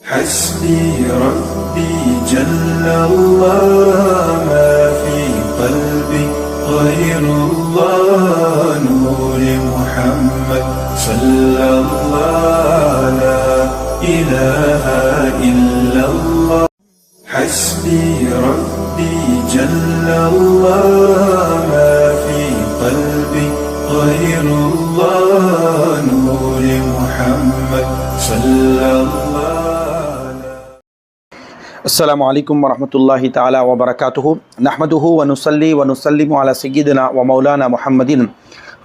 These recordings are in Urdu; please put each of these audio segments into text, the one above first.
حسبي ربي جل الله ما في قلبي غير الله نور محمد صلى الله لا إله إلا الله حسبي ربي جل الله ما في قلبي غير الله نور محمد صلى الله السلام علیکم ورحمۃ اللہ تعالی وبرکاتہ نحمدہ ونصلی ونسلم علی سیدنا و مولانا محمد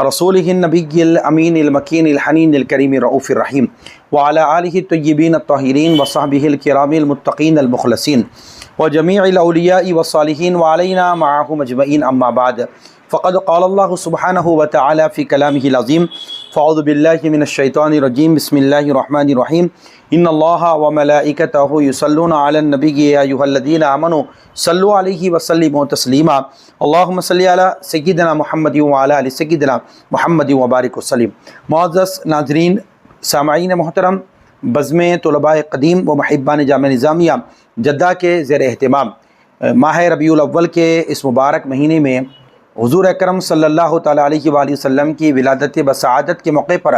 رسولہ النبی الامین المکین الحنین الکریم الرؤوف الرحیم وعلی آلہ الطیبین الطاہرین وصحبہ الکرام المتقین المخلصین وجمیع الاولیاء والصالحین وعلینا معهم اجمعین اما بعد فقد قال اللہ سبحانہ وتعالی فی کلامہ العظیم فاعوذ باللہ من الشیطان الرجیم بسم اللہ الرحمن الرحیم ان اللہ وملائکتہ یصلون علی النبی یا ایھا الذین آمنوا صلوا علیہ وسلموا تسلیما اللہم صلی علی سیدنا محمد وعلی آل سیدنا محمد وبارک وسلم۔ معزز ناظرین، سامعین محترم، بزم طلباء قدیم و محبان جامعہ نظامیہ جدہ کے زیر اہتمام ماہ ربیع الاول کے اس مبارک مہینے میں حضور اکرم صلی اللہ تعالیٰ علیہ وآلہ وسلم کی ولادت بسعادت کے موقع پر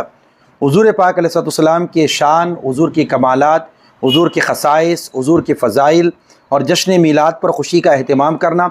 حضور پاک علیہ السلام کے شان، حضور کی کمالات، حضور کے خصائص، حضور کے فضائل اور جشن میلاد پر خوشی کا اہتمام کرنا،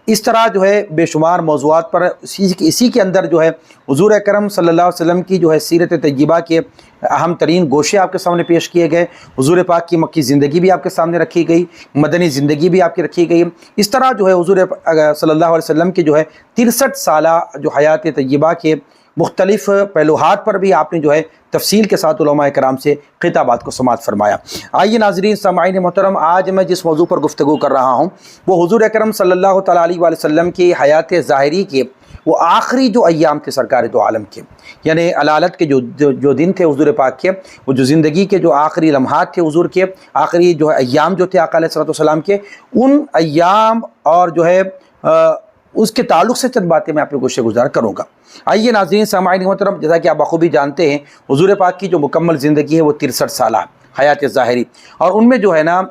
اس طرح جو ہے بے شمار موضوعات پر اسی کے اندر جو ہے حضور اکرم صلی اللہ علیہ وسلم کی جو ہے سیرت طیبہ کے اہم ترین گوشے آپ کے سامنے پیش کیے گئے۔ حضور پاک کی مکی زندگی بھی آپ کے سامنے رکھی گئی، مدنی زندگی بھی آپ کی رکھی گئی۔ اس طرح جو ہے حضور صلی اللہ علیہ وسلم کے جو ہے 63 سالہ جو حیات طیبہ کے مختلف پہلوہات پر بھی آپ نے جو ہے تفصیل کے ساتھ علماء کرام سے خطابات کو سماعت فرمایا۔ آئیے ناظرین سامعین محترم، آج میں جس موضوع پر گفتگو کر رہا ہوں وہ حضور اکرم صلی اللہ تعالیٰ علیہ وآلہ وسلم کی حیات ظاہری کے وہ آخری جو ایام تھے سرکار دو عالم کے، یعنی علالت کے جو دن تھے حضور پاک کے، وہ جو زندگی کے جو آخری لمحات تھے حضور کے، آخری جو ہے ایام جو تھے آقا علیہ السلام کے، ان ایام اور جو ہے اس کے تعلق سے چند باتیں میں آپ کو گوشے گزار کروں گا۔ آئیے ناظرین سامعین محترم، جیسا کہ آپ بخوبی جانتے ہیں حضور پاک کی جو مکمل زندگی ہے وہ 63 سالہ حیات ظاہری، اور ان میں جو ہے نا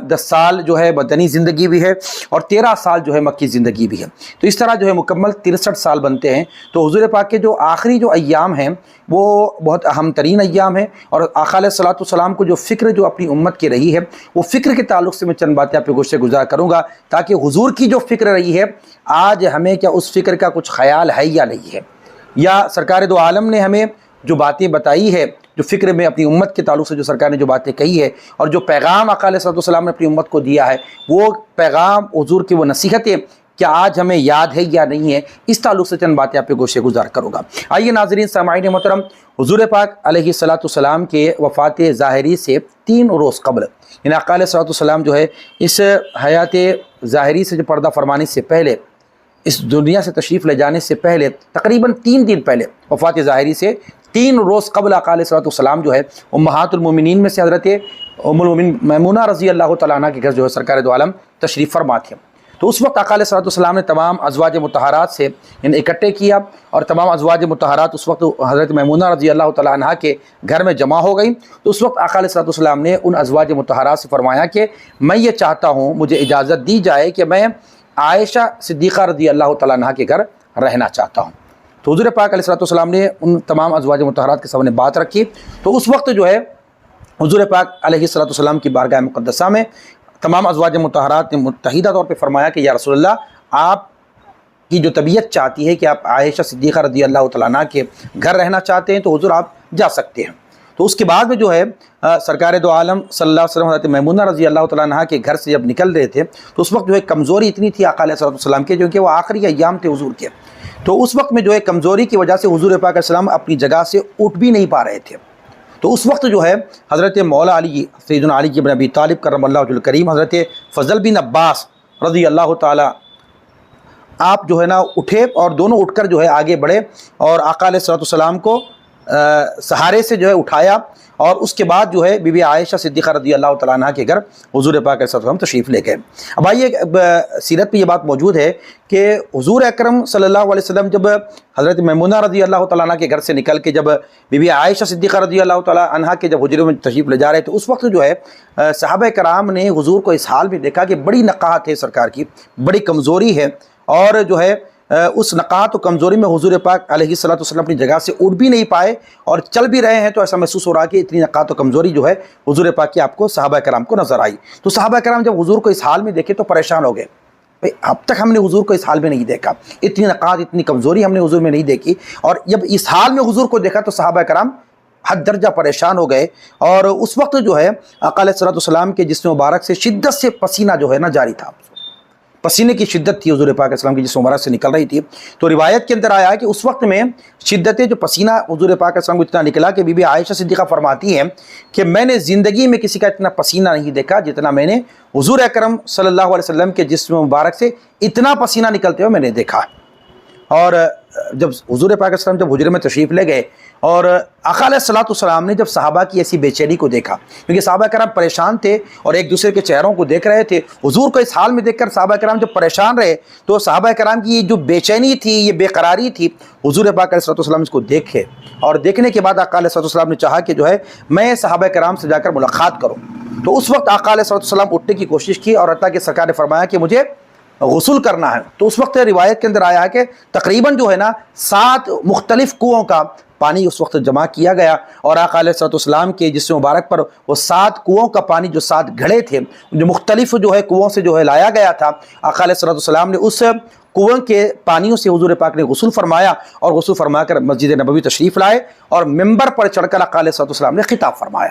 10 سال جو ہے مدنی زندگی بھی ہے اور 13 سال جو ہے مکی زندگی بھی ہے، تو اس طرح جو ہے مکمل 63 سال بنتے ہیں۔ تو حضور پاک کے جو آخری جو ایام ہیں وہ بہت اہم ترین ایام ہیں، اور آقا علیہ السلام کو جو فکر جو اپنی امت کی رہی ہے وہ فکر کے تعلق سے میں چند باتیں آپ پہ گوشے گزار کروں گا، تاکہ حضور کی جو فکر رہی ہے آج ہمیں کیا اس فکر کا کچھ خیال ہے یا نہیں ہے، یا سرکار دو عالم نے ہمیں جو باتیں بتائی ہے، جو فکر میں اپنی امت کے تعلق سے جو سرکار نے جو باتیں کہی ہے، اور جو پیغام آقا علیہ السلام نے اپنی امت کو دیا ہے، وہ پیغام حضور کی وہ نصیحتیں کیا آج ہمیں یاد ہے یا نہیں ہے، اس تعلق سے چند باتیں آپ پہ گوشے گزار کروں گا۔ آئیے ناظرین سامعین محترم، حضور پاک علیہ السلام کے وفات ظاہری سے 3 روز قبل، یعنی آقا علیہ السلام جو ہے اس حیات ظاہری سے جو پردہ فرمانے سے پہلے، اس دنیا سے تشریف لے جانے سے پہلے تقریباً 3 دن پہلے، وفات ظاہری سے 3 روز قبل آقا علیہ السلام جو ہے امہات المومنین میں سے حضرت ام المومنین میمونہ رضی اللہ تعالیٰ عنہ کے گھر جو ہے سرکار دو عالم تشریف فرما تھے۔ تو اس وقت آقا علیہ السلام نے تمام ازواج مطہرات سے انہیں اکٹھے کیا، اور تمام ازواج مطہرات اس وقت حضرت میمونہ رضی اللہ تعالیٰ عنہ کے گھر میں جمع ہو گئیں۔ تو اس وقت آقا علیہ السلام نے ان ازواج مطہرات سے فرمایا کہ میں یہ چاہتا ہوں، مجھے اجازت دی جائے کہ میں عائشہ صدیقہ رضی اللہ تعالیٰ عنہ کے گھر رہنا چاہتا ہوں۔ تو حضور پاک علیہ السلام نے ان تمام ازواج مطہرات کے سامنے بات رکھی۔ تو اس وقت جو ہے حضور پاک علیہ السلام کی بارگاہ مقدسہ میں تمام ازواج مطہرات نے متحدہ طور پہ فرمایا کہ یا رسول اللہ، آپ کی جو طبیعت چاہتی ہے کہ آپ عائشہ صدیقہ رضی اللہ تعالیٰ عنہ کے گھر رہنا چاہتے ہیں، تو حضور آپ جا سکتے ہیں۔ تو اس کے بعد میں جو ہے سرکار دو عالم صلی اللہ علیہ وسلم حضرت میمونہ رضی اللہ تعالیٰ عنہ کے گھر سے جب نکل رہے تھے، تو اس وقت جو ہے کمزوری اتنی تھی آقا علیہ السلام کے، جو کہ وہ آخری ایام تھے حضور کے، تو اس وقت میں جو ہے کمزوری کی وجہ سے حضور پاک علیہ السلام اپنی جگہ سے اٹھ بھی نہیں پا رہے تھے۔ تو اس وقت جو ہے حضرت مولا علی سیدنا علی بن ابی طالب کرم اللہ وجہہ الکریم، حضرت فضل بن عباس رضی اللہ تعالیٰ، آپ جو ہے نا اٹھے اور دونوں اٹھ کر جو ہے آگے بڑھے، اور آقا علیہ السلام کو سہارے سے جو ہے اٹھایا، اور اس کے بعد جو ہے بی بی عائشہ صدیقہ رضی اللہ تعالیٰ عنہ کے گھر حضور پاک علیہ السلام تشریف لے گئے۔ اب آئیے سیرت پہ یہ بات موجود ہے کہ حضور اکرم صلی اللہ علیہ وسلم جب حضرت میمونہ رضی اللہ تعالیٰ عنہ کے گھر سے نکل کے جب بی بی عائشہ صدیقہ رضی اللہ تعالیٰ عنہ کے جب حجرے میں تشریف لے جا رہے تھے، اس وقت جو ہے صحابہ کرام نے حضور کو اس حال میں دیکھا کہ بڑی نقاہت ہے سرکار کی، بڑی کمزوری ہے، اور جو ہے اس نقاہت و کمزوری میں حضور پاک علیہ الصلوۃ والسلام اپنی جگہ سے اٹھ بھی نہیں پائے، اور چل بھی رہے ہیں تو ایسا محسوس ہو رہا کہ اتنی نقاہت و کمزوری جو ہے حضور پاک کی آپ کو صحابہ کرام کو نظر آئی۔ تو صحابہ کرام جب حضور کو اس حال میں دیکھے تو پریشان ہو گئے، بھئی اب تک ہم نے حضور کو اس حال میں نہیں دیکھا، اتنی نقاہت اتنی کمزوری ہم نے حضور میں نہیں دیکھی، اور جب اس حال میں حضور کو دیکھا تو صحابہ کرام حد درجہ پریشان ہو گئے۔ اور اس وقت جو ہے آقا علیہ الصلوۃ والسلام کے جسم مبارک سے شدت سے پسینہ جو ہے نا جاری تھا، پسینے کی شدت تھی حضور پاک علیہ السلام کی جسم مبارک سے نکل رہی تھی۔ تو روایت کے اندر آیا ہے کہ اس وقت میں شدت جو پسینہ حضور پاک علیہ السلام کو اتنا نکلا کہ بی بی عائشہ صدیقہ فرماتی ہیں کہ میں نے زندگی میں کسی کا اتنا پسینہ نہیں دیکھا جتنا میں نے حضور اکرم صلی اللہ علیہ وسلم کے جسم مبارک سے اتنا پسینہ نکلتے ہوئے میں نے دیکھا۔ اور جب حضور پاک علیہ السلام جب حجرے میں تشریف لے گئے اور آقا علیہ الصلوۃ والسلام نے جب صحابہ کی ایسی بے چینی کو دیکھا، کیونکہ صحابہ کرام پریشان تھے اور ایک دوسرے کے چہروں کو دیکھ رہے تھے، حضور کو اس حال میں دیکھ کر صحابہ کرام جب پریشان رہے تو صحابہ کرام کی یہ جو بے چینی تھی، یہ بے قراری تھی، حضور پاک علیہ الصلوۃ والسلام اس کو دیکھے، اور دیکھنے کے بعد آقا علیہ الصلوۃ والسلام نے چاہا کہ جو ہے میں صحابہ کرام سے جا کر ملاقات کروں۔ تو اس وقت آقا علیہ الصلوۃ والسلام اٹھنے کی کوشش کی، اور حتیٰ کہ سرکار نے فرمایا کہ مجھے غسل کرنا ہے۔ تو اس وقت روایت کے اندر آیا ہے کہ تقریباً جو ہے نا 7 مختلف کنوؤں کا پانی اس وقت جمع کیا گیا، اور آقا علیہ الصلوۃ والسلام کے جسم مبارک پر وہ 7 کنوؤں کا پانی جو 7 گھڑے تھے جو مختلف جو ہے کنوؤں سے جو ہے لایا گیا تھا، آقا علیہ الصلوۃ والسلام نے اس کنویں کے پانیوں سے حضور پاک نے غسل فرمایا، اور غسل فرما کر مسجد نبوی تشریف لائے اور ممبر پر چڑھ کر آقا علیہ الصلوۃ والسلام نے خطاب فرمایا۔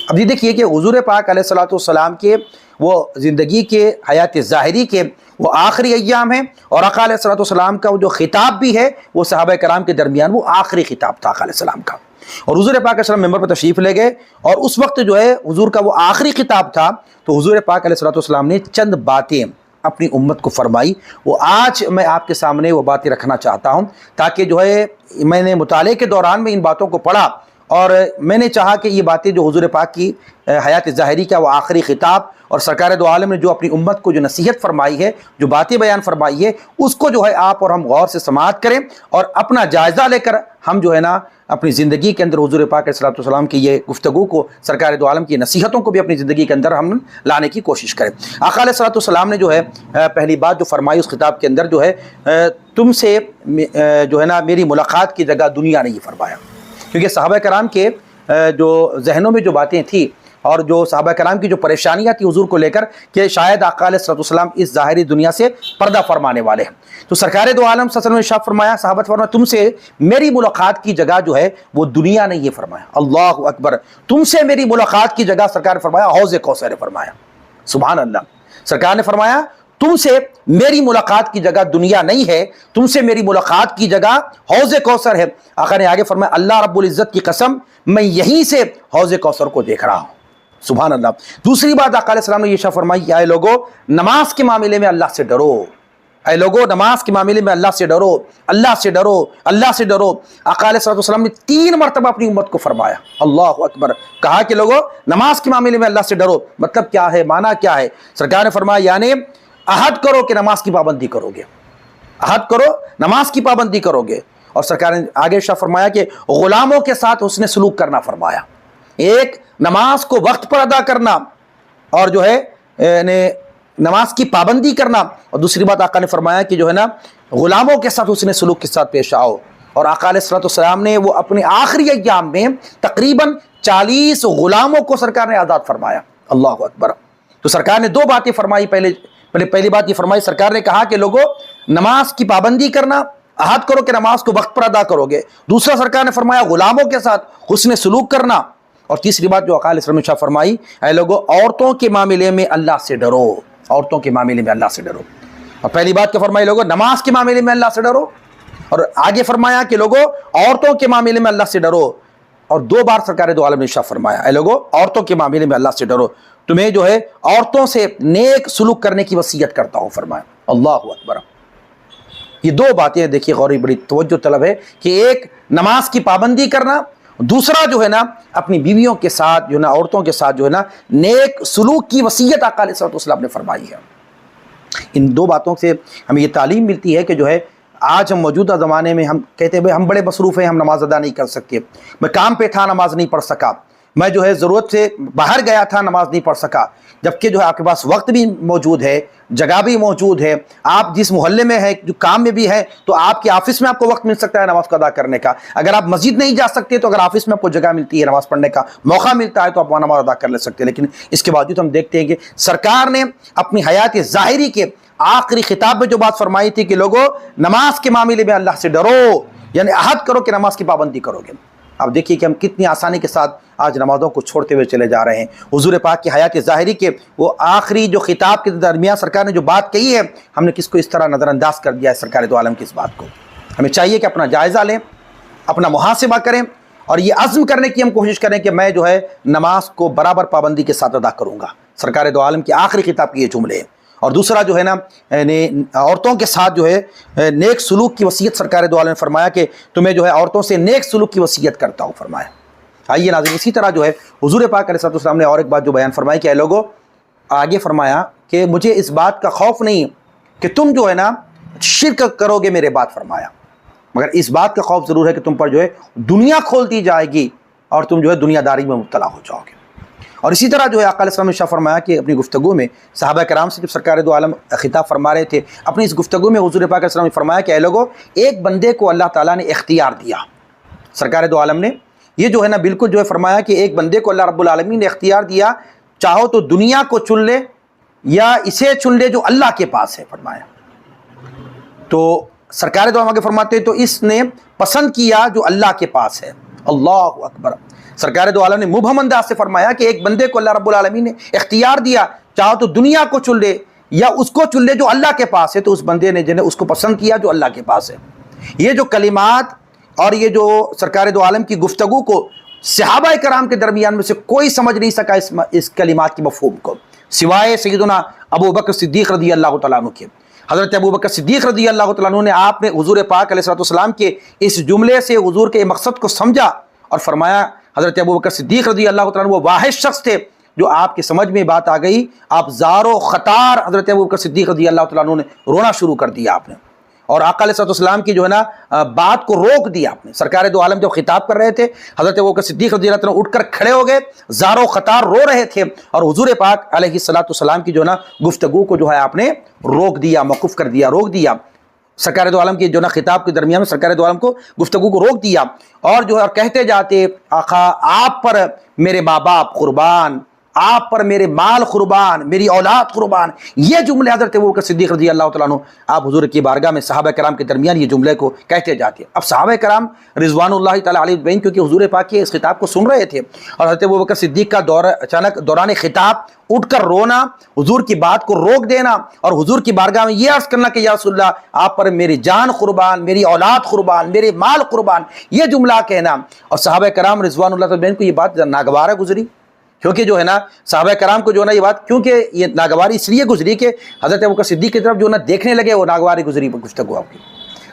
اب یہ دیکھیے کہ حضور پاک علیہ الصلوۃ والسلام کے وہ زندگی کے حیات ظاہری کے وہ آخری ایام ہیں، اور آقا علیہ الصلوۃ والسلام کا وہ جو خطاب بھی ہے وہ صحابہ کرام کے درمیان وہ آخری خطاب تھا آقا علیہ السلام کا۔ اور حضور پاک علیہ السلام ممبر پر تشریف لے گئے، اور اس وقت جو ہے حضور کا وہ آخری خطاب تھا، تو حضور پاک علیہ الصلوۃ والسلام نے چند باتیں اپنی امت کو فرمائی، وہ آج میں آپ کے سامنے وہ باتیں رکھنا چاہتا ہوں، تاکہ جو ہے میں نے مطالعے کے دوران میں ان باتوں کو پڑھا، اور میں نے چاہا کہ یہ باتیں جو حضور پاک کی حیات ظاہری کا وہ آخری خطاب اور سرکار دو عالم نے جو اپنی امت کو جو نصیحت فرمائی ہے، جو باتیں بیان فرمائی ہے، اس کو جو ہے آپ اور ہم غور سے سماعت کریں، اور اپنا جائزہ لے کر ہم جو ہے نا اپنی زندگی کے اندر حضور پاک علیہ السلام کی یہ گفتگو کو، سرکار دو عالم کی نصیحتوں کو بھی اپنی زندگی کے اندر ہم لانے کی کوشش کریں۔ آقا علیہ السلام نے جو ہے پہلی بات جو فرمائی اس خطاب کے اندر جو ہے تم سے جو ہے نا میری ملاقات کی جگہ دنیا نہیں فرمایا، کیونکہ صحابہ کرام کے جو ذہنوں میں جو باتیں تھیں اور جو صحابہ کرام کی جو پریشانیاں تھی حضور کو لے کر کہ شاید آقا علیہ السلام اس ظاہری دنیا سے پردہ فرمانے والے ہیں، تو سرکار دو عالم صلی اللہ علیہ وسلم نے ارشاد فرمایا، صحابت فرمایا تم سے میری ملاقات کی جگہ جو ہے وہ دنیا نہیں ہے فرمایا، اللہ اکبر، تم سے میری ملاقات کی جگہ سرکار نے فرمایا حوض کوثر ہے فرمایا، سبحان اللہ، سرکار نے فرمایا تم سے میری ملاقات کی جگہ دنیا نہیں ہے، تم سے میری ملاقات کی جگہ حوض کوثر ہے۔ آقا نے آگے فرمایا اللہ رب العزت کی قسم میں یہیں سے حوض کوثر کو دیکھ رہا ہوں، سبحان اللہ۔ دوسری بات آقا علیہ السلام نے یہ شاہ فرمائی کہ اے لوگو نماز کے معاملے میں اللہ سے ڈرو، اے لوگو نماز کے معاملے میں اللہ سے ڈرو، اللہ سے ڈرو، اللہ سے ڈرو۔ آقا علیہ السلام نے 3 مرتبہ اپنی امت کو فرمایا، اللہ اکبر، کہا کہ لوگو نماز کے معاملے میں اللہ سے ڈرو، مطلب کیا ہے، معنی کیا ہے؟ سرکار نے فرمایا یعنی عہد کرو کہ نماز کی پابندی کرو گے، عہد کرو نماز کی پابندی کرو گے۔ اور سرکار نے آگے شاہ فرمایا کہ غلاموں کے ساتھ حسن سلوک کرنا فرمایا، ایک نماز کو وقت پر ادا کرنا اور جو ہے نماز کی پابندی کرنا، اور دوسری بات آقا نے فرمایا کہ جو ہے نا غلاموں کے ساتھ حسن سلوک کے ساتھ پیش آؤ۔ اور آقا علیہ السلام نے وہ اپنے آخری ایام میں تقریباً 40 غلاموں کو سرکار نے آزاد فرمایا، اللہ اکبر۔ تو سرکار نے 2 باتیں فرمائی، پہلی بات یہ فرمائی، سرکار نے کہا کہ لوگوں نماز کی پابندی کرنا، عہد کرو کہ نماز کو وقت پر ادا کرو گے۔ دوسرا سرکار نے فرمایا غلاموں کے ساتھ حسن سلوک کرنا، اور تیسری بات جو آقا علیہ السلام نے شاہ فرمائی، اے لوگوں عورتوں کے معاملے میں اللہ سے ڈرو، عورتوں کے معاملے میں اللہ سے ڈرو۔ اور پہلی بات کیا فرمائی؟ لوگوں نماز کے معاملے میں اللہ سے ڈرو، اور آگے فرمایا کہ لوگوں عورتوں کے معاملے میں اللہ سے ڈرو، اور 2 بار سرکار دو عالم نے شاہ فرمایا اے لوگوں عورتوں کے معاملے میں اللہ سے ڈرو، تمہیں جو ہے عورتوں سے نیک سلوک کرنے کی وصیت کرتا ہوں فرمایا، اللہ اکبر۔ یہ 2 باتیں دیکھیے غوری بڑی توجہ طلب ہے کہ ایک نماز کی پابندی کرنا دوسرا جو ہے نا اپنی بیویوں کے ساتھ جو ہے نا عورتوں کے ساتھ جو ہے نا نیک سلوک کی وصیت آقا علیہ الصلوۃ والسلام نے فرمائی ہے۔ ان دو باتوں سے ہمیں یہ تعلیم ملتی ہے کہ جو ہے آج ہم موجودہ زمانے میں ہم کہتے ہیں بھائی ہم بڑے مصروف ہیں، ہم نماز ادا نہیں کر سکتے، میں کام پہ تھا نماز نہیں پڑھ سکا، میں جو ہے ضرورت سے باہر گیا تھا نماز نہیں پڑھ سکا، جبکہ جو ہے آپ کے پاس وقت بھی موجود ہے، جگہ بھی موجود ہے، آپ جس محلے میں ہے جو کام میں بھی ہے تو آپ کے آفس میں آپ کو وقت مل سکتا ہے نماز کو ادا کرنے کا۔ اگر آپ مسجد نہیں جا سکتے تو اگر آفس میں آپ کو جگہ ملتی ہے نماز پڑھنے کا موقع ملتا ہے تو آپ وہاں نماز ادا کر لے سکتے ہیں۔ لیکن اس کے باوجود ہم دیکھتے ہیں کہ سرکار نے اپنی حیات ظاہری کے آخری خطاب میں جو بات فرمائی تھی کہ لوگوں نماز کے معاملے میں اللہ سے ڈرو، یعنی عہد کرو کہ نماز کی پابندی کرو گے۔ اب دیکھیے کہ ہم کتنی آسانی کے ساتھ آج نمازوں کو چھوڑتے ہوئے چلے جا رہے ہیں۔ حضور پاک کی حیات ظاہری کے وہ آخری جو خطاب کے درمیان سرکار نے جو بات کہی ہے، ہم نے کس کو اس طرح نظر انداز کر دیا ہے سرکار دو عالم کی اس بات کو۔ ہمیں چاہیے کہ اپنا جائزہ لیں، اپنا محاسبہ کریں اور یہ عزم کرنے کی ہم کوشش کریں کہ میں جو ہے نماز کو برابر پابندی کے ساتھ ادا کروں گا۔ سرکار دو عالم کے آخری خطاب کے یہ جملے ہیں۔ اور دوسرا جو ہے نا عورتوں کے ساتھ جو ہے نیک سلوک کی وصیت سرکار دو عالم نے فرمایا کہ تمہیں جو ہے عورتوں سے نیک سلوک کی وصیت کرتا ہوں فرمایا۔ آئیے ناظرین، اسی طرح جو ہے حضور پاک علیہ السلام نے اور ایک بات جو بیان فرمائی کہ اے لوگوں، آگے فرمایا کہ مجھے اس بات کا خوف نہیں کہ تم جو ہے نا شرک کرو گے میرے بعد فرمایا، مگر اس بات کا خوف ضرور ہے کہ تم پر جو ہے دنیا کھول دی جائے گی اور تم جو ہے دنیا داری میں مبتلا ہو جاؤ گے۔ اور اسی طرح جو ہے آقا علیہ السلام نے ارشاد فرمایا کہ اپنی گفتگو میں صحابہ کرام سے جب سرکار دو عالم خطاب فرما رہے تھے، اپنی اس گفتگو میں حضور پاک علیہ السلام نے فرمایا کہ اے لوگوں، ایک بندے کو اللہ تعالیٰ نے اختیار دیا۔ سرکار دو عالم نے یہ جو ہے نا بالکل جو ہے فرمایا کہ ایک بندے کو اللہ رب العالمین نے اختیار دیا، چاہو تو دنیا کو چن لے یا اسے چن لے جو اللہ کے پاس ہے فرمایا۔ تو سرکار دو عالم آگے فرماتے ہیں تو اس نے پسند کیا جو اللہ کے پاس ہے۔ اللہ اکبر۔ سرکار دو عالم نے مبہم انداز سے فرمایا کہ ایک بندے کو اللہ رب العالمین نے اختیار دیا، چاہو تو دنیا کو چن لے یا اس کو چن لے جو اللہ کے پاس ہے، تو اس بندے نے جنہیں اس کو پسند کیا جو اللہ کے پاس ہے۔ یہ جو کلمات اور یہ جو سرکار دو عالم کی گفتگو کو صحابہ کرام کے درمیان میں سے کوئی سمجھ نہیں سکا اس کلمات کی مفہوم کو، سوائے سیدنا ابو بکر صدیق رضی اللہ تعالیٰ عنہ کے۔ حضرت ابو بکر صدیق رضی اللہ تعالیٰ عنہ نے آپ نے حضور پاک علیہ السلام کے اس جملے سے حضور کے مقصد کو سمجھا اور فرمایا۔ حضرت ابو بکر صدیق رضی اللہ تعالیٰ عنہ وہ واحد شخص تھے جو آپ کے سمجھ میں بات آ گئی، آپ زار و خطار حضرت ابو بکر صدیق رضی اللہ تعالیٰ عنہ نے رونا شروع کر دیا آپ نے، اور آقا علیہ السلام کی جو ہے نا بات کو روک دیا آپ نے۔ سرکار دو عالم جب خطاب کر رہے تھے، حضرت ابو بکر صدیق رضی اللہ تعالیٰ عنہ اٹھ کر کھڑے ہو گئے، زار و خطار رو رہے تھے، اور حضور پاک علیہ السلام کی جو ہے نا گفتگو کو جو ہے آپ نے روک دیا، موقوف کر دیا، روک دیا۔ سرکار دو عالم کی جو نا خطاب کے درمیان میں سرکار دو عالم کو گفتگو کو روک دیا، اور جو ہے اور کہتے جاتے آقا آپ پر میرے ماں باپ قربان، آپ پر میرے مال قربان، میری اولاد قربان۔ یہ جملے حضرت ابو بکر صدیق رضی اللہ تعالیٰ عنہ آپ حضور کی بارگاہ میں صحابہ کرام کے درمیان یہ جملے کو کہتے جاتے ہیں۔ اب صحابہ کرام رضوان اللہ تعالیٰ علیہ اجمعین کیونکہ حضور پاک کے اس خطاب کو سن رہے تھے، اور حضرت ابو بکر صدیق کا اچانک دوران خطاب اٹھ کر رونا، حضور کی بات کو روک دینا اور حضور کی بارگاہ میں یہ عرض کرنا کہ یا رسول اللہ آپ پر میری جان قربان، میری اولاد قربان، میرے مال قربان، یہ جملہ کہنا، اور صحابہ کرام رضوان اللہ تعالیٰ عنہ کو یہ بات ناگوار گزری، کیونکہ جو ہے نا صحابہ کرام کو جو ہے نا یہ بات کیونکہ یہ ناگواری اس لیے گزری کہ حضرت ابوبکر صدیق کی طرف جو ہے نا دیکھنے لگے، وہ ناگواری گزری گفتگو آپ کی۔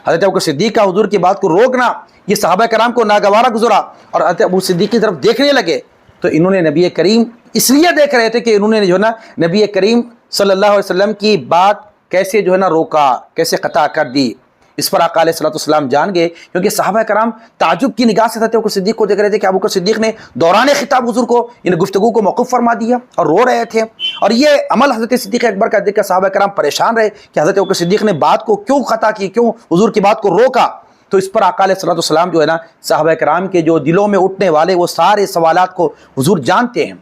حضرت ابوبکر صدیق کا حضور کی بات کو روکنا یہ صحابہ کرام کو ناگوارا گزرا، اور حضرت ابو صدیق کی طرف دیکھنے لگے تو انہوں نے نبی کریم اس لیے دیکھ رہے تھے کہ انہوں نے جو ہے نا نبی کریم صلی اللہ علیہ وسلم کی بات کیسے جو ہے نا روکا، کیسے قطع کر دی۔ اس پر آقا علیہ السلام جان گئے، کیونکہ صحابہ کرام تعجب کی نگاہ سے حضرت ابوبکر صدیق کو دیکھ رہے تھے کہ ابوبکر صدیق نے دوران خطاب حضور کو ان گفتگو کو موقوف فرما دیا اور رو رہے تھے، اور یہ عمل حضرت صدیق اکبر کا دیکھ کر صحابہ کرام پریشان رہے کہ حضرت ابوبکر صدیق نے بات کو کیوں قطع کی، کیوں حضور کی بات کو روکا۔ تو اس پر آقا علیہ السلام جو ہے نا صحابہ کرام کے جو دلوں میں اٹھنے والے وہ سارے سوالات کو حضور جانتے ہیں،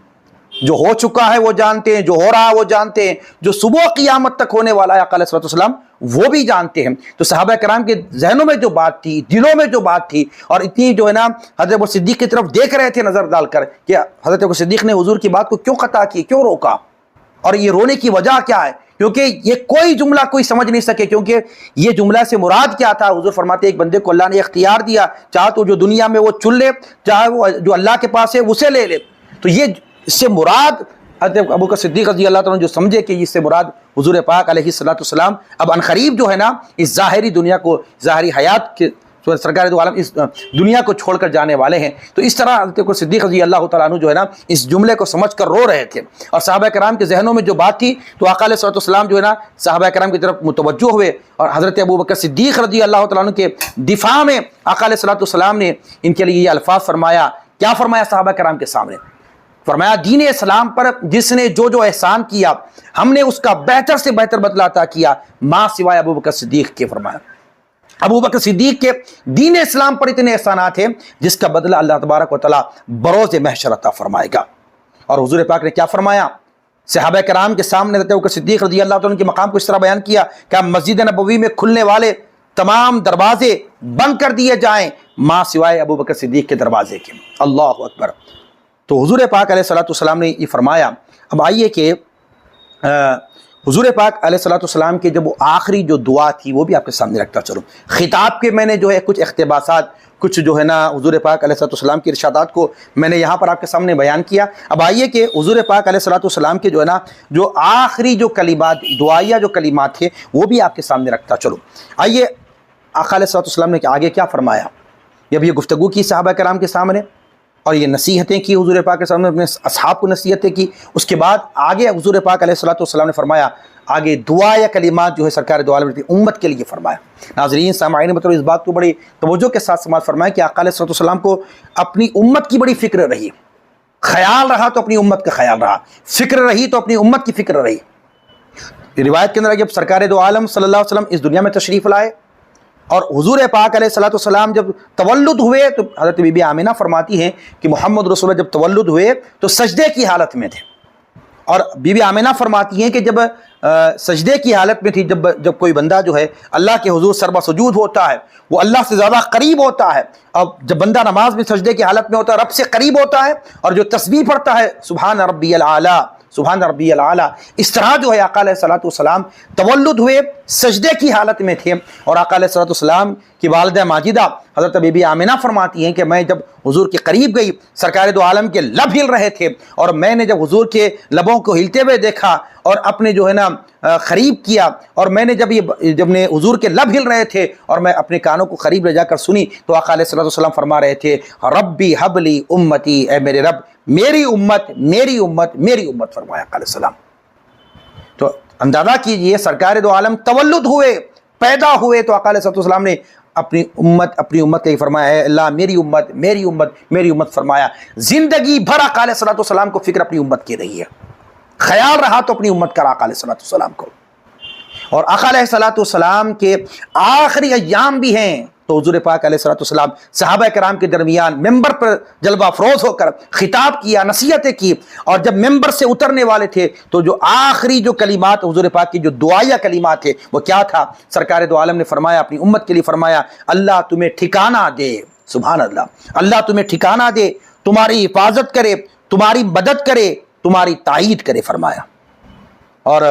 جو ہو چکا ہے وہ جانتے ہیں، جو ہو رہا ہے وہ جانتے ہیں، جو صبح قیامت تک ہونے والا ہے آقا علیہ السلام وہ بھی جانتے ہیں۔ تو صحابہ کرام کے ذہنوں میں جو بات تھی، دلوں میں جو بات تھی، اور اتنی جو ہے نا حضرت ابو صدیق کی طرف دیکھ رہے تھے نظر ڈال کر کہ حضرت ابو صدیق نے حضور کی بات کو کیوں قطع کی، کیوں روکا، اور یہ رونے کی وجہ کیا ہے، کیونکہ یہ کوئی جملہ کوئی سمجھ نہیں سکے، کیونکہ یہ جملہ سے مراد کیا تھا۔ حضور فرماتے ایک بندے کو اللہ نے اختیار دیا، چاہے تو جو دنیا میں وہ چن لے، چاہے وہ جو اللہ کے پاس ہے اسے لے لے۔ تو یہ اس سے مراد حضرت ابوبکر صدیق رضی اللہ تعالیٰ عنہ جو سمجھے کہ اس سے مراد حضور پاک علیہ السلام اب عنقریب جو ہے نا اس ظاہری دنیا کو، ظاہری حیات کے سرکار دو عالم اس دنیا کو چھوڑ کر جانے والے ہیں۔ تو اس طرح حضرت بکر صدیق رضی اللہ تعالیٰ عنہ جو ہے نا اس جملے کو سمجھ کر رو رہے تھے، اور صحابہ کرام کے ذہنوں میں جو بات تھی تو آقا علیہ الصلوۃ والسلام جو ہے نا صحابہ کرام کی طرف متوجہ ہوئے، اور حضرت ابوبکر صدیق رضی اللہ تعالیٰ عنہ کے دفاع میں آقا علیہ الصلوۃ والسلام نے ان کے لیے یہ الفاظ فرمایا۔ کیا فرمایا صحابہ کرام کے سامنے؟ فرمایا دین اسلام پر جس نے جو جو احسان کیا ہم نے اس کا بہتر سے بہتر بدلہ عطا کیا ماں سوائے ابوبکر صدیق کے۔ فرمایا ابوبکر صدیق کے دین اسلام پر اتنے احسانات ہیں جس کا بدلہ اللہ تبارک و تعالیٰ بروز محشر عطا فرمائے گا۔ اور حضور پاک نے کیا فرمایا؟ صحابہ کرام کے سامنے حضرت ابوبکر صدیق رضی اللہ عنہ کے مقام کو اس طرح بیان کیا کہ مسجد نبوی میں کھلنے والے تمام دروازے بند کر دیے جائیں ماں سوائے ابوبکر صدیق کے دروازے کے۔ اللہ اکبر۔ تو حضور پاک علیہ الصلوۃ والسلام نے یہ فرمایا۔ اب آئیے کہ حضور پاک علیہ الصلوۃ والسلام کے جب وہ آخری جو دعا تھی وہ بھی آپ کے سامنے رکھتا چلوں۔ خطاب کے میں نے جو ہے کچھ اقتباسات، کچھ جو ہے نا حضور پاک علیہ الصلوۃ والسلام کے ارشادات کو میں نے یہاں پر آپ کے سامنے بیان کیا۔ اب آئیے کہ حضور پاک علیہ الصلوۃ والسلام کے جو ہے نا جو آخری جو کلمات دعائیہ جو کلمات تھے وہ بھی آپ کے سامنے رکھتا چلوں۔ آئیے آقا علیہ الصلوۃ والسلام نے آگے کیا فرمایا؟ جب یہ گفتگو کی صحابہ کرام کے سامنے اور یہ نصیحتیں کی حضور پاک کے سامنے، اپنے اصحاب کو نصیحتیں کی، اس کے بعد آگے حضور پاک علیہ الصلوۃ والسلام نے فرمایا آگے دعا یا کلمات جو ہے سرکار دو عالم امت کے لیے فرمایا۔ ناظرین سامعین مطلب اس بات کو بڑی توجہ کے ساتھ سماعت فرمایا کہ آقا علیہ الصلوۃ والسلام کو اپنی امت کی بڑی فکر رہی، خیال رہا تو اپنی امت کا خیال رہا، فکر رہی تو اپنی امت کی فکر رہی۔ روایت کے اندر جب سرکار دو عالم صلی اللہ علیہ وسلم اس دنیا میں تشریف لائے اور حضور پاک علیہ الصلوۃ والسلام جب تولد ہوئے تو حضرت بی بی آمنہ فرماتی ہیں کہ محمد رسول اللہ جب تولد ہوئے تو سجدے کی حالت میں تھے، اور بی بی آمنہ فرماتی ہیں کہ جب سجدے کی حالت میں تھی، جب کوئی بندہ جو ہے اللہ کے حضور سربا سجود ہوتا ہے وہ اللہ سے زیادہ قریب ہوتا ہے، اور جب بندہ نماز میں سجدے کی حالت میں ہوتا ہے رب سے قریب ہوتا ہے، اور جو تسبیح پڑھتا ہے سبحان ربی الاعلیٰ سبحان ربی الاعلیٰ، اس طرح جو ہے آقا علیہ الصلوۃ والسلام تولد ہوئے سجدے کی حالت میں تھے۔ اور آقا علیہ الصلوۃ والسلام کی والدہ ماجدہ حضرت بی بی آمنہ فرماتی ہیں کہ میں جب حضور کے قریب گئی سرکار دو عالم کے لب ہل رہے تھے، اور میں نے جب حضور کے لبوں کو ہلتے ہوئے دیکھا اور اپنے جو ہے نا قریب کیا، اور میں نے جب نے حضور کے لب ہل رہے تھے اور میں اپنے کانوں کو قریب لے جا کر سنی تو آقا علیہ الصلوۃ والسلام فرما رہے تھے ربی حبلی امتی، اے میرے رب میری امت میری امت میری امت، فرمایا آقا علیہ السلام۔ تو اندازہ کیجئے سرکار دو عالم تولد ہوئے پیدا ہوئے تو آقا علیہ الصلوۃ والسلام نے اپنی امت کا ہی فرمایا ہے اللہ میری امت میری امت میری امت فرمایا۔ زندگی بھر آقا علیہ الصلوۃ والسلام کو فکر اپنی امت کی رہی ہے، خیال رہا تو اپنی امت کا آقا علیہ الصلوۃ والسلام کو۔ اور آقا علیہ الصلوۃ والسلام کے آخری ایام بھی ہیں تو حضور پاک علیہ الصلوۃ والسلام صحابہ کرام کے درمیان ممبر پر جلوہ افروز ہو کر خطاب کیا، نصیحتیں کی، اور جب ممبر سے اترنے والے تھے تو جو آخری جو کلمات حضور پاک کی جو دعائیہ کلمات تھے وہ کیا تھا؟ سرکار دو عالم نے فرمایا اپنی امت کے لیے فرمایا اللہ تمہیں ٹھکانہ دے، سبحان اللہ، اللہ تمہیں ٹھکانہ دے، تمہاری حفاظت کرے، تمہاری مدد کرے، تمہاری تائید کرے، فرمایا۔ اور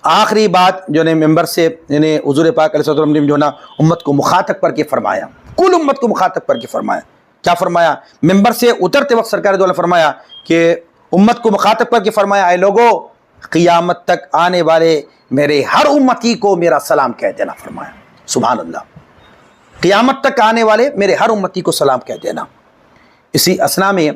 آخری بات جو نے ممبر سے یعنی حضور پاک علیہ الصلوۃ والسلام نے جو نا امت کو مخاطب کر کے فرمایا، کل امت کو مخاطب کر کے فرمایا۔ کیا فرمایا؟ ممبر سے اترتے وقت سرکار دو عالم فرمایا کہ امت کو مخاطب کر کے فرمایا اے لوگو قیامت تک آنے والے میرے ہر امتی کو میرا سلام کہہ دینا، فرمایا سبحان اللہ، قیامت تک آنے والے میرے ہر امتی کو سلام کہہ دینا۔ اسی اثنا میں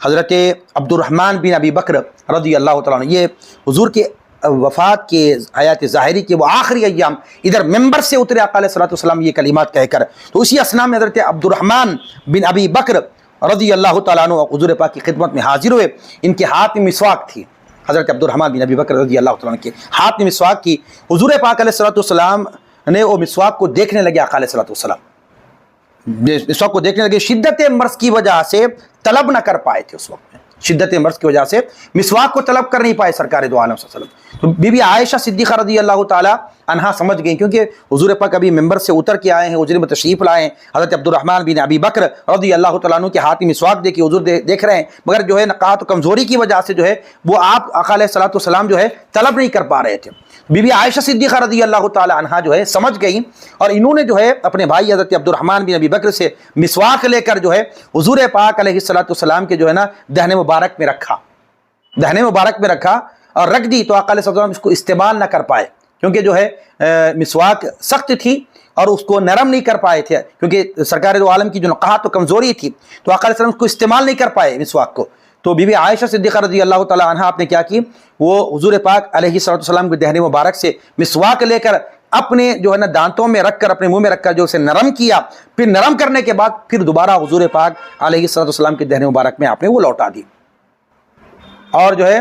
حضرت عبد الرحمن بن ابی بکر رضی اللہ تعالیٰ عنہ، یہ حضور کے وفات کے حیات ظاہری کے وہ آخری ایام ادھر ممبر سے اترے آقا علیہ الصلوۃ والسلام یہ کلمات کہہ کر، تو اسی اثنا میں حضرت عبد الرحمن بن ابی بکر رضی اللہ تعالیٰ عنہ حضور پاک کی خدمت میں حاضر ہوئے۔ ان کے ہاتھ میں مسواک تھی، حضرت عبد الرحمن بن ابی بکر رضی اللہ تعالیٰ عنہ کے ہاتھ میں مسواک کی۔ حضور پاک علیہ الصلوۃ والسلام نے وہ مسواک کو دیکھنے لگے، آقا علیہ الصلوۃ والسلام مسواک کو دیکھنے لگے، شدت مرض کی وجہ سے طلب نہ کر پائے تھے، اس وقت میں شدت مرض کی وجہ سے مسواک کو طلب کر نہیں پائے سرکار دو عالم صلی اللہ علیہ وسلم۔ تو بی بی عائشہ صدیقہ رضی اللہ تعالی عنہا سمجھ گئیں، کیونکہ حضور پاک ابھی ممبر سے اتر کے آئے ہیں، حجرے میں تشریف لائے ہیں، حضرت عبد الرحمن بن ابی بکر رضی اللہ تعالیٰ عنہ کے ہاتھ میں مسواک دے کے حضور دیکھ رہے ہیں، مگر جو ہے نقاہت و کمزوری کی وجہ سے جو ہے وہ آپ آقا علیہ الصلوۃ والسلام جو ہے طلب نہیں کر پا رہے تھے۔ بی بی عائشہ صدیقہ رضی اللہ تعالی عنہا جو ہے سمجھ گئیں، اور انہوں نے جو ہے اپنے بھائی حضرت عبد الرحمن بن ابی بکر سے مسواک لے کر جو ہے حضور پاک علیہ الصلوۃ والسلام کے جو ہے نا دہن مبارک میں رکھا اور رکھ دی، تو آقا علیہ الصلوۃ والسلام اس کو استعمال نہ کر پائے، کیونکہ جو ہے مسواک سخت تھی اور اس کو نرم نہیں کر پائے تھے، کیونکہ سرکار دو عالم کی جو نقاہت و کمزوری تھی تو آقا علیہ السلام اس کو استعمال نہیں کر پائے مسواک کو. تو بی بی عائشہ صدیقہ رضی اللہ تعالیٰ عنہ آپ نے کیا کی، وہ حضور پاک علیہ السلام کے دہن مبارک سے مسواک لے کر اپنے جو ہے نا دانتوں میں رکھ کر، اپنے منہ میں رکھ کر جو اسے نرم کیا، پھر نرم کرنے کے بعد پھر دوبارہ حضور پاک علیہ السلام کے دہن مبارک میں آپ نے وہ لوٹا دی. اور جو ہے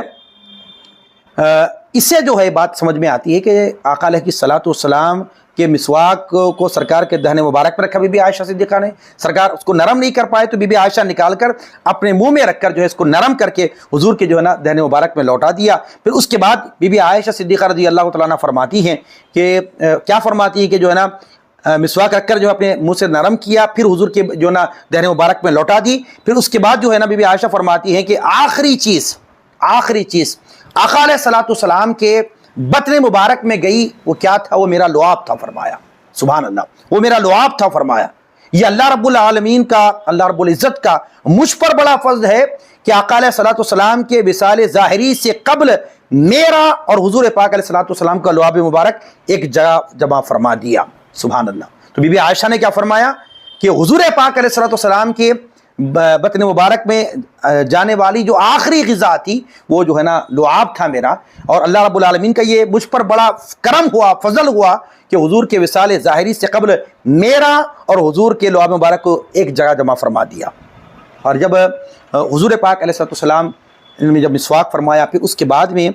اس سے جو ہے بات سمجھ میں آتی ہے کہ آقا علیہ السلام کہ مسواک کو سرکار کے دہن مبارک میں رکھا بی بی عائشہ صدیقہ نے، سرکار اس کو نرم نہیں کر پائے تو بی بی عائشہ نکال کر اپنے منہ میں رکھ کر جو ہے اس کو نرم کر کے حضور کے جو ہے نا دہن مبارک میں لوٹا دیا. پھر اس کے بعد بی بی عائشہ صدیقہ رضی اللہ تعالیٰ عنہ فرماتی ہیں کہ کیا فرماتی ہے کہ جو ہے نا مسواک رکھ کر جو اپنے منہ سے نرم کیا، پھر حضور کے جو ہے نا دہن مبارک میں لوٹا دی. پھر اس کے بعد جو ہے نا بی بی عائشہ فرماتی ہیں کہ آخری چیز آقا علیہ السلام کے بطن مبارک میں گئی، وہ کیا تھا؟ وہ میرا لعاب تھا. فرمایا سبحان اللہ، وہ میرا لعاب تھا. فرمایا یہ اللہ رب العالمین کا، اللہ رب العزت کا مجھ پر بڑا فضل ہے کہ آقا علیہ السلام کے وصال ظاہری سے قبل میرا اور حضور پاک علیہ السلام کا لعاب مبارک ایک جگہ جمع فرما دیا. سبحان اللہ. تو بی بی عائشہ نے کیا فرمایا کہ حضور پاک علیہ السلام کے بطن مبارک میں جانے والی جو آخری غذا تھی وہ جو ہے نا لعاب تھا میرا، اور اللہ رب العالمین کا یہ مجھ پر بڑا کرم ہوا، فضل ہوا کہ حضور کے وصال ظاہری سے قبل میرا اور حضور کے لعاب مبارک کو ایک جگہ جمع فرما دیا. اور جب حضور پاک علیہ السلام نے جب مسواک فرمایا، پھر اس کے بعد میں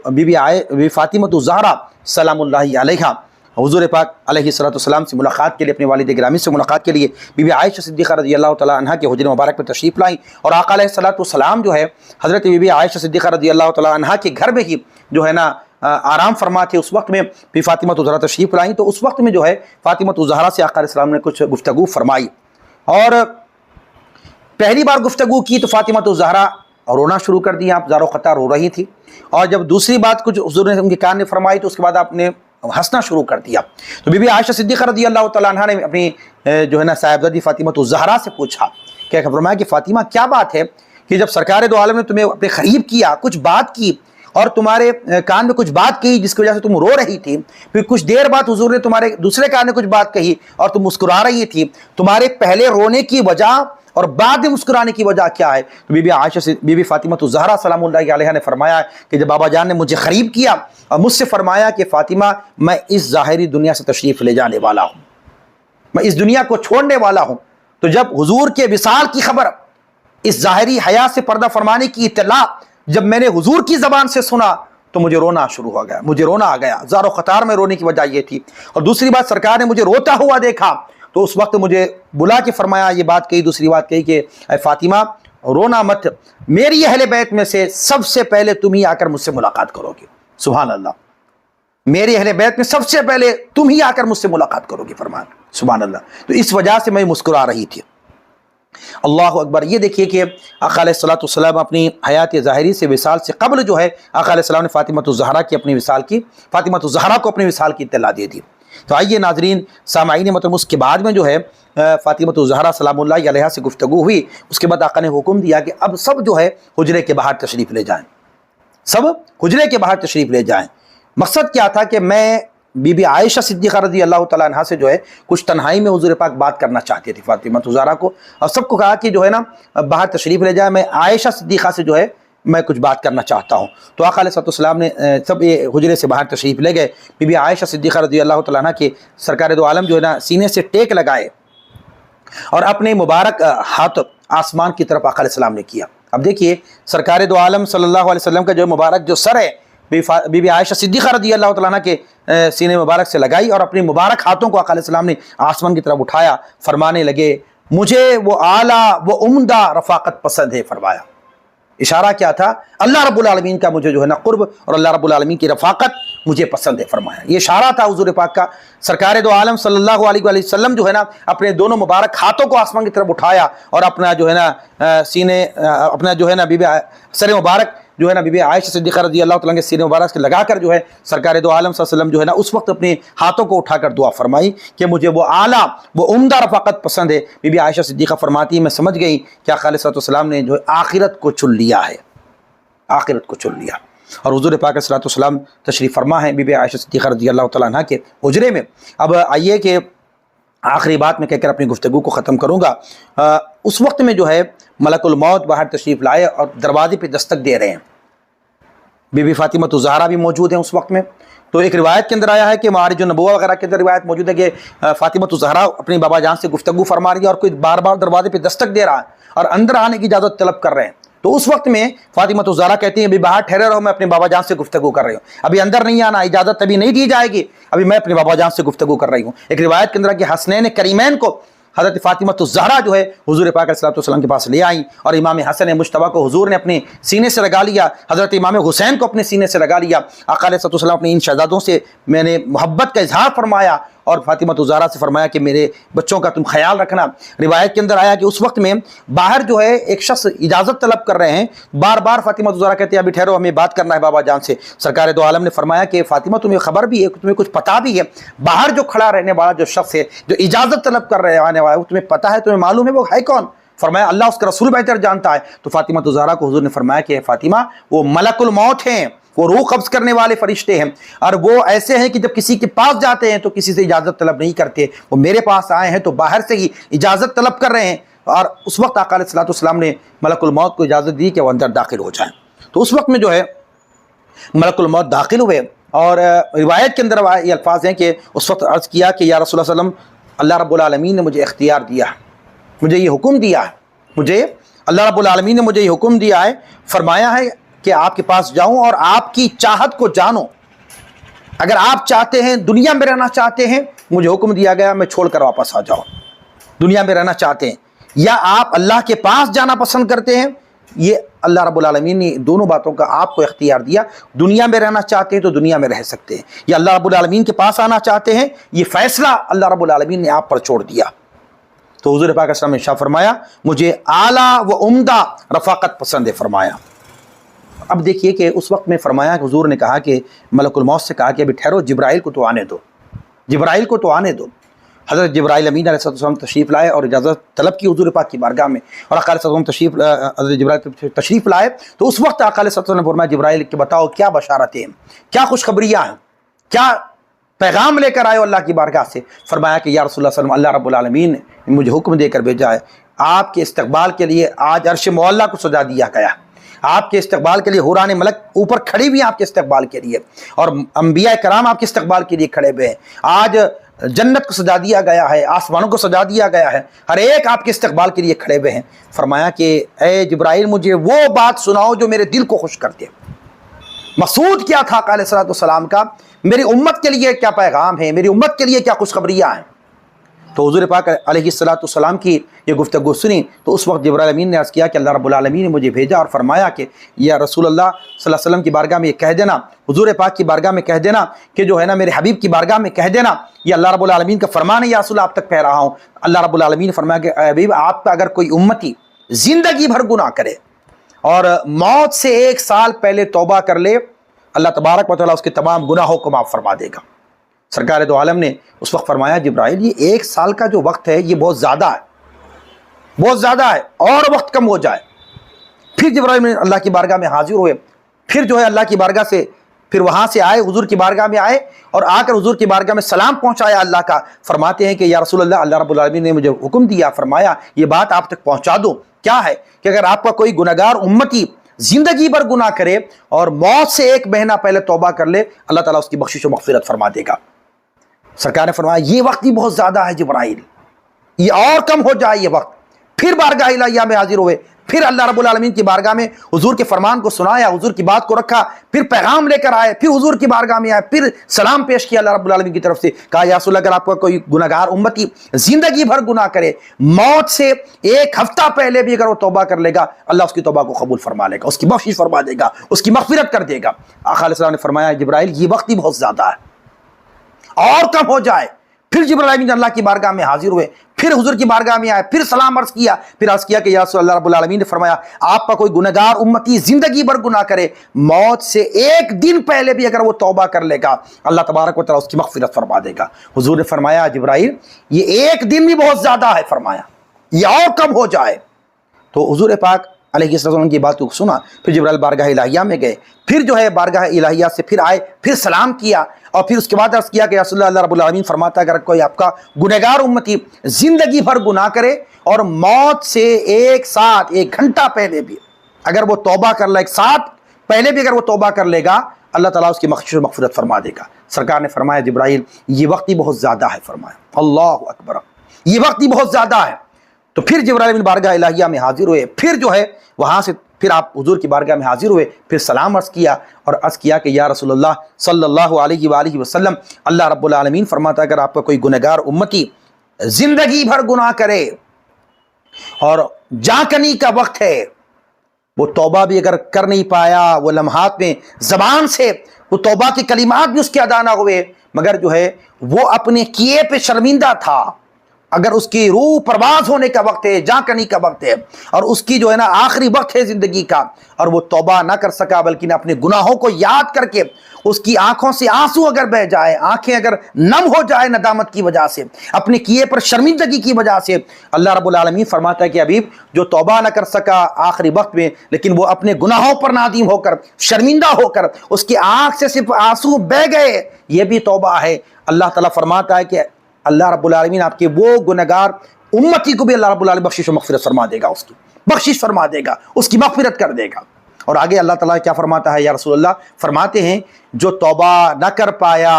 بی بی فاطمہ الزہرا سلام اللہ علیہا حضور پاک علیہ السلام سے ملاقات کے لیے، اپنے والد گرامی سے ملاقات کے لیے بی بی عائشہ صدیقہ رضی اللہ تعالیٰ عنہ کے حجر مبارک میں تشریف لائیں. اور آقا علیہ السلام جو ہے حضرت بی بی عائشہ صدیقہ رضی اللہ تعالیٰ عنہ کے گھر میں ہی جو ہے نا آرام فرما تھے. اس وقت میں بی فاطمہ الزہرا تشریف لائیں، تو اس وقت میں جو ہے فاطمہ الزہرا سے آقا علیہ السلام نے کچھ گفتگو فرمائی. اور پہلی بار گفتگو کی تو فاطمہ الزہرا رونا شروع کر دیا، آپ زار و قطار رو رہی تھی. اور جب دوسری بات کچھ حضور نے ان کے کان نے فرمائی تو اس کے بعد آپ نے ہنسنا شروع کر دیا. تو بی بی عائشہ صدیقہ رضی اللہ تعالیٰ عنہ نے اپنی جو ہے نا صاحبزادی فاطمہ الزہرا سے پوچھا، کیا فرمایا کہ فاطمہ کیا بات ہے کہ جب سرکار دو عالم نے تمہیں اپنے قریب کیا، کچھ بات کی اور تمہارے کان میں کچھ بات کہی جس کی وجہ سے تم رو رہی تھی، پھر کچھ دیر بعد حضور نے تمہارے دوسرے کان میں کچھ بات کہی اور تم مسکرا رہی تھی، تمہارے پہلے رونے کی وجہ اور بعد میں مسکرانے کی وجہ کیا ہے؟ تو بی بی عائشہ سے بی بی فاطمہ الزہرا سلام اللہ علیہا نے فرمایا کہ جب بابا جان نے مجھے قریب کیا اور مجھ سے فرمایا کہ فاطمہ میں اس ظاہری دنیا سے تشریف لے جانے والا ہوں، میں اس دنیا کو چھوڑنے والا ہوں، تو جب حضور کے وصال کی خبر، اس ظاہری حیات سے پردہ فرمانے کی اطلاع جب میں نے حضور کی زبان سے سنا تو مجھے رونا شروع ہو گیا، مجھے رونا آ گیا. زار و قطار میں رونے کی وجہ یہ تھی. اور دوسری بات، سرکار نے مجھے روتا ہوا دیکھا تو اس وقت مجھے بلا کے فرمایا، یہ بات کہی، دوسری بات کہی کہ اے فاطمہ رونا مت، میری اہل بیت میں سے سب سے پہلے تم ہی آ کر مجھ سے ملاقات کرو گے. سبحان اللہ، میری اہل بیت میں سب سے پہلے تم ہی آ کر مجھ سے ملاقات کرو گے. فرمان سبحان اللہ. تو اس وجہ سے میں مسکرا رہی تھی. اللہ اکبر. یہ دیکھیے کہ آقا علیہ السلام اپنی حیات ظاہری سے وصال سے قبل جو ہے آقا علیہ السلام نے فاطمہ الزہرا کی اپنی وصال کی، فاطمہ الزہرا کو اپنے وصال کی اطلاع دے دی. تو آئیے ناظرین سامعین محترم، اس کے بعد میں جو ہے فاطمہ الزہرا سلام اللہ علیہا سے گفتگو ہوئی. اس کے بعد آقا نے حکم دیا کہ اب سب جو ہے حجرے کے باہر تشریف لے جائیں، سب حجرے کے باہر تشریف لے جائیں. مقصد کیا تھا کہ میں بی بی عائشہ صدیقہ رضی اللہ تعالیٰ عنہ سے جو ہے کچھ تنہائی میں حضور پاک بات کرنا چاہتی تھی فاطمہ الزہرا کو، اور سب کو کہا کہ جو ہے نا باہر تشریف لے جائیں، میں عائشہ صدیقہ سے جو ہے میں کچھ بات کرنا چاہتا ہوں. تو آقا علیہ السلام نے سب یہ حجرے سے باہر تشریف لے گئے. بی بی عائشہ صدیقہ رضی اللہ تعالیٰ عنہ کے سرکار دو عالم جو ہے نا سینے سے ٹیک لگائے اور اپنے مبارک ہاتھ آسمان کی طرف آقا علیہ السلام نے کیا. اب دیکھیے سرکار دو عالم صلی اللہ علیہ وسلم کا جو مبارک جو سر ہے بی بی عائشہ صدیقہ رضی اللہ تعالیٰ عنہ کے سینے مبارک سے لگائی اور اپنی مبارک ہاتھوں کو آقا علیہ السلام نے آسمان کی طرف اٹھایا. فرمانے لگے مجھے وہ اعلیٰ وہ عمدہ رفاقت پسند ہے. فرمایا اشارہ کیا تھا؟ اللہ رب العالمین کا مجھے جو ہے نا قرب اور اللہ رب العالمین کی رفاقت مجھے پسند ہے. فرمایا یہ اشارہ تھا حضور پاک کا. سرکار دو عالم صلی اللہ علیہ وآلہ وسلم جو ہے نا اپنے دونوں مبارک ہاتھوں کو آسمان کی طرف اٹھایا اور اپنا جو ہے نا سینے اپنا جو ہے نا سر مبارک جو ہے نا بی بی عائشہ صدیقہ رضی اللہ تعالیٰ کے سینے مبارک سے لگا کر جو ہے سرکار دو عالم صلی اللہ علیہ وسلم جو ہے نا اس وقت اپنے ہاتھوں کو اٹھا کر دعا فرمائی کہ مجھے وہ اعلیٰ وہ عمدہ رفاقت پسند ہے. بی بی عائشہ صدیقہ فرماتی ہے میں سمجھ گئی کہ آقا علیہ السلام نے جو ہے آخرت کو چن لیا ہے، آخرت کو چن لیا. اور حضور پاک علیہ الصلوۃ والسلام تشریف فرما ہیں بی بی عائشہ صدیقہ رضی اللہ تعالیٰ عنہ کے حجرے میں۔ اب آئیے کہ آخری بات میں کہہ کر اپنی گفتگو کو ختم کروں گا۔ اس وقت میں جو ہے ملک الموت باہر تشریف لائے اور دروازے پہ دستک دے رہے ہیں۔ بی بی فاطمہ الزہرا بھی موجود ہیں اس وقت میں۔ تو ایک روایت کے اندر آیا ہے کہ معارج النبوہ وغیرہ کے اندر روایت موجود ہے کہ فاطمہ الزہرا اپنی بابا جان سے گفتگو فرما رہی ہے اور کوئی بار بار دروازے پہ دستک دے رہا ہے اور اندر آنے کی اجازت طلب کر رہے ہیں۔ تو اس وقت میں فاطمہ الزہرا کہتی ہیں ابھی باہر ٹھہرے رہو، میں اپنے بابا جان سے گفتگو کر رہی ہوں، ابھی اندر نہیں آنا، اجازت ابھی نہیں دی جائے گی، ابھی میں اپنے بابا جان سے گفتگو کر رہی ہوں۔ ایک روایت کے اندر کہ حسنین کریمین کو حضرت فاطمہ الزہرا جو ہے حضور پاک علیہ الصلوۃ والسلام کے پاس لے آئیں اور امام حسن مجتبیٰ کو حضور نے اپنے سینے سے لگا لیا، حضرت امام حسین کو اپنے سینے سے لگا لیا۔ آقا علیہ الصلوۃ والسلام اپنے ان شہزادوں سے میں نے محبت کا اظہار فرمایا اور فاطمہ الزہرا سے فرمایا کہ میرے بچوں کا تم خیال رکھنا۔ روایت کے اندر آیا کہ اس وقت میں باہر جو ہے ایک شخص اجازت طلب کر رہے ہیں، بار بار فاطمہ الزہرا کہتے ہیں ابھی ٹھہرو، ہمیں بات کرنا ہے بابا جان سے۔ سرکار دو عالم نے فرمایا کہ فاطمہ تمہیں خبر بھی ہے، تمہیں کچھ پتہ بھی ہے، باہر جو کھڑا رہنے والا جو شخص ہے جو اجازت طلب کر رہے آنے والا ہے، تمہیں پتہ ہے، تمہیں معلوم ہے وہ ہے کون؟ فرمایا اللہ اس کا رسول بہتر جانتا ہے۔ تو فاطمہ الزہرا کو حضور نے فرمایا کہ فاطمہ وہ ملک الموت ہیں، وہ روح قبض کرنے والے فرشتے ہیں، اور وہ ایسے ہیں کہ جب کسی کے پاس جاتے ہیں تو کسی سے اجازت طلب نہیں کرتے، وہ میرے پاس آئے ہیں تو باہر سے ہی اجازت طلب کر رہے ہیں۔ اور اس وقت آقا علیہ الصلوۃ والسلام نے ملک الموت کو اجازت دی کہ وہ اندر داخل ہو جائیں۔ تو اس وقت میں جو ہے ملک الموت داخل ہوئے اور روایت کے اندر یہ الفاظ ہیں کہ اس وقت عرض کیا کہ یا رسول اللہ صلی اللہ علیہ وسلم، اللہ رب العالمین نے مجھے اختیار دیا، مجھے یہ حکم دیا ہے، مجھے اللہ رب العالمین نے مجھے یہ حکم دیا ہے، فرمایا ہے کہ آپ کے پاس جاؤں اور آپ کی چاہت کو جانو، اگر آپ چاہتے ہیں دنیا میں رہنا چاہتے ہیں، مجھے حکم دیا گیا میں چھوڑ کر واپس آ جاؤ، دنیا میں رہنا چاہتے ہیں یا آپ اللہ کے پاس جانا پسند کرتے ہیں، یہ اللہ رب العالمین نے دونوں باتوں کا آپ کو اختیار دیا۔ دنیا میں رہنا چاہتے ہیں تو دنیا میں رہ سکتے ہیں، یا اللہ رب العالمین کے پاس آنا چاہتے ہیں، یہ فیصلہ اللہ رب العالمین نے آپ پر چھوڑ دیا۔ تو حضور پاک اسلام نے ارشاد فرمایا مجھے اعلیٰ و عمدہ رفاقت پسند ہے، فرمایا۔ اب دیکھیے کہ اس وقت میں فرمایا کہ حضور نے کہا کہ ملک الموت سے کہا کہ ابھی ٹھہرو، جبرائیل کو تو آنے دو، جبرائیل کو تو آنے دو۔ حضرت جبرائیل امین علیہ السلام تشریف لائے اور اجازت طلب کی حضور پاک کی بارگاہ میں، اور آقا علیہ السلام حضرت جبرائیل تشریف لائے تو اس وقت آقا علیہ السلام نے فرمایا جبرائیل کہ بتاؤ کیا بشارتیں ہیں، کیا خوشخبریاں ہیں، کیا پیغام لے کر آئے ہو اللہ کی بارگاہ سے؟ فرمایا کہ یا رسول اللہ صلی اللہ علیہ وسلم، اللہ رب العالمین نے مجھے حکم دے کر بھیجا ہے، آپ کے استقبال کے لیے آج عرش معلیٰ کو سجا دیا گیا، آپ کے استقبال کے لیے حوران ملک اوپر کھڑی ہوئی ہیں آپ کے استقبال کے لیے، اور انبیاء کرام آپ کے استقبال کے لیے کھڑے ہوئے ہیں۔ آج جنت کو سجا دیا گیا ہے، آسمانوں کو سجا دیا گیا ہے، ہر ایک آپ کے استقبال کے لیے کھڑے ہوئے ہیں۔ فرمایا کہ اے جبرائیل مجھے وہ بات سناؤ جو میرے دل کو خوش کر دے۔ مقصود کیا تھا آقا علیہ السلام کا؟ میری امت کے لیے کیا پیغام ہے، میری امت کے لیے کیا خوشخبریاں ہیں؟ تو حضور پاک علیہ السلام کی یہ گفتگو سنی تو اس وقت جبرائیل امین نے عرض کیا کہ اللہ رب العالمین نے مجھے بھیجا اور فرمایا کہ یا رسول اللہ صلی اللہ علیہ وسلم کی بارگاہ میں یہ کہہ دینا، حضور پاک کی بارگاہ میں کہہ دینا کہ جو ہے نا میرے حبیب کی بارگاہ میں کہہ دینا یہ اللہ رب العالمین کا فرمان ہے یا رسول آپ تک کہہ رہا ہوں۔ اللہ رب العالمین نے فرمایا کہ اے حبیب آپ کا اگر کوئی امتی زندگی بھر گناہ کرے اور موت سے 1 سال پہلے توبہ کر لے، اللہ تبارک و تعالیٰ اس کے تمام گناہوں کو معاف فرما دے گا۔ سرکار دو عالم نے اس وقت فرمایا جبرائیل یہ 1 سال کا جو وقت ہے یہ بہت زیادہ ہے، بہت زیادہ ہے، اور وقت کم ہو جائے۔ پھر جبرائیل نے اللہ کی بارگاہ میں حاضر ہوئے، پھر جو ہے اللہ کی بارگاہ سے پھر وہاں سے آئے، حضور کی بارگاہ میں آئے اور آ کر حضور کی بارگاہ میں سلام پہنچایا اللہ کا۔ فرماتے ہیں کہ یا رسول اللہ، اللہ رب العالمین نے مجھے حکم دیا، فرمایا یہ بات آپ تک پہنچا دو۔ کیا ہے کہ اگر آپ کا کوئی گنہگار امتی زندگی بھر گناہ کرے اور موت سے 1 مہینہ پہلے توبہ کر لے، اللہ تعالیٰ اس کی بخشش و مغفرت فرما دے گا۔ سرکار نے فرمایا یہ وقت ہی بہت زیادہ ہے جبرائیل، یہ اور کم ہو جائے یہ وقت۔ پھر بارگاہ الہیہ میں حاضر ہوئے، پھر اللہ رب العالمین کی بارگاہ میں حضور کے فرمان کو سنایا، حضور کی بات کو رکھا، پھر پیغام لے کر آئے، پھر حضور کی بارگاہ میں آئے، پھر سلام پیش کیا اللہ رب العالمین کی طرف سے۔ کہا یا رسول اللہ اگر آپ کا کوئی گناہگار امتی زندگی بھر گناہ کرے، موت سے 1 ہفتہ پہلے بھی اگر وہ توبہ کر لے گا، اللہ اس کی توبہ کو قبول فرما لے گا، اس کی بخشش فرما دے گا، اس کی مغفرت کر دے گا۔ آقا علیہ السلام نے فرمایا جبرائیل یہ وقت ہی بہت زیادہ ہے، اور کم ہو جائے۔ پھر جبرائیل اللہ کی بارگاہ میں حاضر ہوئے، پھر حضور کی بارگاہ میں آئے، پھر سلام عرض کیا، پھر عرض کیا کہ یا رسول اللہ رب العالمین نے فرمایا آپ کا کوئی گنہگار امتی زندگی بھر گناہ کرے، موت سے 1 دن پہلے بھی اگر وہ توبہ کر لے گا، اللہ تبارک و تعالیٰ اس کی مغفرت فرما دے گا۔ حضور نے فرمایا جبرائیل یہ 1 دن بھی بہت زیادہ ہے، فرمایا یہ اور کم ہو جائے۔ تو حضور پاک علیہ السلام کی بات کو سنا، پھر جبرائیل بارگاہ الہیہ میں گئے، پھر جو ہے بارگاہ الہیہ سے پھر آئے، پھر سلام کیا، اور پھر اس کے بعد عرض کیا کہ رسول اللہ رب العالمین فرماتا ہے اگر کوئی آپ کا گنہگار امتی زندگی بھر گناہ کرے اور موت سے ایک ساتھ 1 گھنٹہ پہلے بھی اگر وہ توبہ کر لے، 1 ساتھ پہلے بھی اگر وہ توبہ کر لے گا، اللہ تعالیٰ اس کی بخشش و مغفرت فرما دے گا۔ سرکار نے فرمایا جبرائیل یہ وقت ہی بہت زیادہ ہے، فرمایا اللہ اکبر، یہ وقت ہی بہت زیادہ ہے۔ تو پھر جبرائیل امین بارگاہ الہیہ میں حاضر ہوئے، پھر جو ہے وہاں سے پھر آپ حضور کی بارگاہ میں حاضر ہوئے، پھر سلام عرض کیا اور عرض کیا کہ یا رسول اللہ صلی اللہ علیہ وآلہ وسلم، اللہ رب العالمین فرماتا ہے اگر آپ کا کوئی گنہگار امتی زندگی بھر گناہ کرے اور جاں کنی کا وقت ہے، وہ توبہ بھی اگر کر نہیں پایا، وہ لمحات میں زبان سے وہ توبہ کے کلمات بھی اس کے ادا نہ ہوئے، مگر جو ہے وہ اپنے کیے پہ شرمندہ تھا، اگر اس کی روح پرواز ہونے کا وقت ہے، جاں کنی کا وقت ہے، اور اس کی جو ہے نا آخری وقت ہے زندگی کا، اور وہ توبہ نہ کر سکا بلکہ اپنے گناہوں کو یاد کر کے اس کی آنکھوں سے آنسو اگر بہ جائے، آنکھیں اگر نم ہو جائے ندامت کی وجہ سے، اپنے کیے پر شرمندگی کی وجہ سے، اللہ رب العالمین فرماتا ہے کہ حبیب جو توبہ نہ کر سکا آخری وقت میں، لیکن وہ اپنے گناہوں پر نادم ہو کر شرمندہ ہو کر اس کی آنکھ سے صرف آنسو بہ گئے، یہ بھی توبہ ہے۔ اللہ تعالیٰ فرماتا ہے کہ اللہ رب العالمین آپ کے وہ گنہگار امتی کو بھی اللہ رب العالمین بخشش و مغفرت فرما دے گا، اس کی بخشش فرما دے گا، اس کی مغفرت کر دے گا۔ اور آگے اللہ تعالیٰ کیا فرماتا ہے یا رسول اللہ؟ فرماتے ہیں جو توبہ نہ کر پایا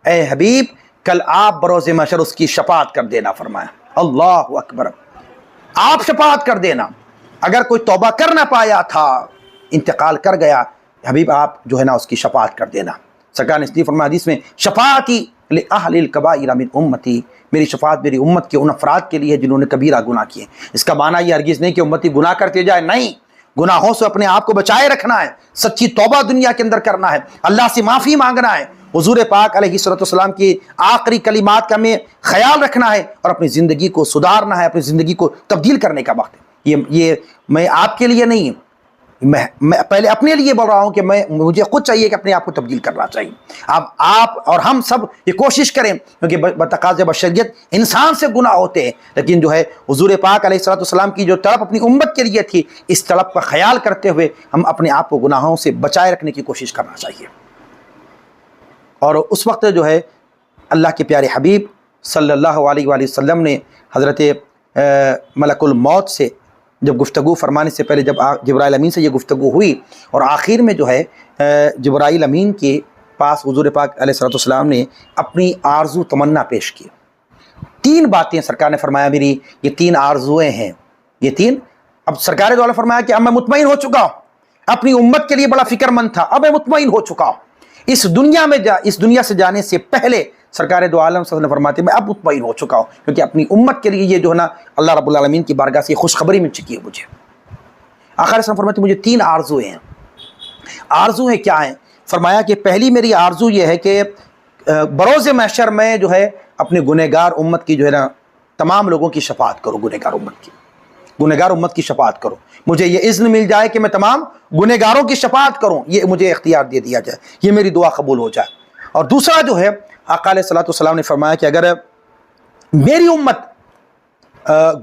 اے حبیب کل آپ بروز محشر اس کی شفاعت کر دینا، فرمایا اللہ اکبر، آپ شفاعت کر دینا۔ اگر کوئی توبہ کر نہ پایا تھا، انتقال کر گیا، حبیب آپ جو ہے نا اس کی شفاعت کر دینا۔ سرکار نے اس لیے فرمایا حدیث میں شفاعتی لأہل الکبائر من امتی، میری شفاعت میری امت کے ان افراد کے لیے جنہوں نے کبیرہ گناہ کیے۔ اس کا معنی یہ ہرگز نہیں کہ امتی گناہ کرتے جائے، نہیں، گناہوں سے اپنے آپ کو بچائے رکھنا ہے، سچی توبہ دنیا کے اندر کرنا ہے، اللہ سے معافی مانگنا ہے، حضور پاک علیہ السلام کی آخری کلمات کا میں خیال رکھنا ہے، اور اپنی زندگی کو سدھارنا ہے، اپنی زندگی کو تبدیل کرنے کا وقت ہے۔ یہ میں آپ کے لیے نہیں، میں پہلے اپنے لیے بول رہا ہوں کہ مجھے خود چاہیے کہ اپنے آپ کو تبدیل کرنا چاہیے۔ اب آپ اور ہم سب یہ کوشش کریں، کیونکہ بتقاضۂ بشریت انسان سے گناہ ہوتے ہیں، لیکن جو ہے حضور پاک علیہ السلام کی جو طلب اپنی امت کے لیے تھی، اس طلب کا خیال کرتے ہوئے ہم اپنے آپ کو گناہوں سے بچائے رکھنے کی کوشش کرنا چاہیے۔ اور اس وقت جو ہے اللہ کے پیارے حبیب صلی اللہ علیہ وآلہ وسلم نے حضرت ملک الموت سے جب گفتگو فرمانے سے پہلے جب جبرائیل امین سے یہ گفتگو ہوئی، اور آخر میں جو ہے جبرائیل امین کے پاس حضور پاک علیہ السلام نے اپنی آرزو تمنا پیش کی۔ 3 باتیں سرکار نے فرمایا میری یہ 3 آرزویں ہیں، یہ 3۔ اب سرکار دو عالم فرمایا کہ اب میں مطمئن ہو چکا ہوں، اپنی امت کے لیے بڑا فکر مند تھا، اب میں مطمئن ہو چکا ہوں۔ اس دنیا سے جانے سے پہلے سرکار دو عالم صلی اللہ علیہ وسلم فرماتے ہیں میں اب مطمئن ہو چکا ہوں، کیونکہ اپنی امت کے لیے یہ جو ہے نا اللہ رب العالمین کی بارگاہ سے خوشخبری مل چکی ہے مجھے۔ آقا علیہ السلام فرماتے ہیں مجھے 3 آرزویں ہیں۔ آرزویں کیا ہیں؟ فرمایا کہ پہلی میری آرزو یہ ہے کہ بروز محشر میں جو ہے اپنے گنہگار امت کی جو ہے نا تمام لوگوں کی شفاعت کرو، گنہگار امت کی شفاعت کرو، مجھے یہ اذن مل جائے کہ میں تمام گنہگاروں کی شفاعت کروں، یہ مجھے اختیار دے دیا جائے، یہ میری دعا قبول ہو جائے۔ اور دوسرا جو ہے آقا علیہ السلام نے فرمایا کہ اگر میری امت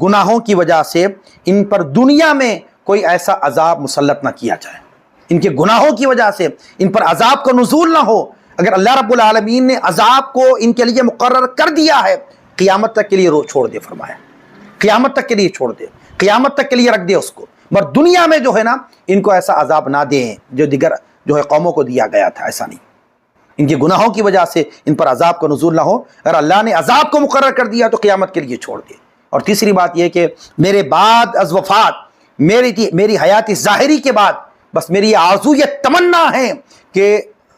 گناہوں کی وجہ سے ان پر دنیا میں کوئی ایسا عذاب مسلط نہ کیا جائے، ان کے گناہوں کی وجہ سے ان پر عذاب کو نزول نہ ہو، اگر اللہ رب العالمین نے عذاب کو ان کے لیے مقرر کر دیا ہے، قیامت تک کے لیے چھوڑ دے، فرمایا قیامت تک کے لیے چھوڑ دے، قیامت تک کے لیے رکھ دے اس کو، مگر دنیا میں جو ہے نا ان کو ایسا عذاب نہ دیں جو دیگر جو ہے قوموں کو دیا گیا تھا، ایسا نہیں، ان کے گناہوں کی وجہ سے ان پر عذاب کا نزول نہ ہو، اگر اللہ نے عذاب کو مقرر کر دیا تو قیامت کے لیے چھوڑ دے۔ اور تیسری بات یہ کہ میرے بعد از وفات میری حیات ظاہری کے بعد بس میری یہ آرزو یہ تمنا ہے کہ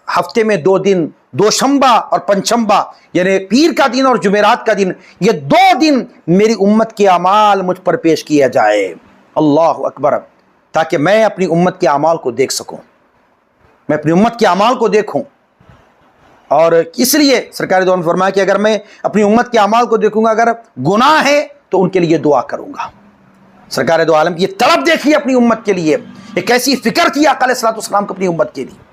ہفتے میں 2 دن، دوشنبہ اور پنجشنبہ یعنی پیر کا دن اور جمعرات کا دن، یہ 2 دن میری امت کے اعمال مجھ پر پیش کیا جائے، اللہ اکبر، تاکہ میں اپنی امت کے اعمال کو دیکھ سکوں، میں اپنی امت کے اعمال کو دیکھوں۔ اور اس لیے سرکار دو عالم نے فرمایا کہ اگر میں اپنی امت کے اعمال کو دیکھوں گا، اگر گناہ ہے تو ان کے لیے دعا کروں گا۔ سرکار دو عالم کی یہ طلب دیکھیے اپنی امت کے لیے، ایک ایسی فکر تھی آقا علیہ السلام کو اپنی امت کے لیے،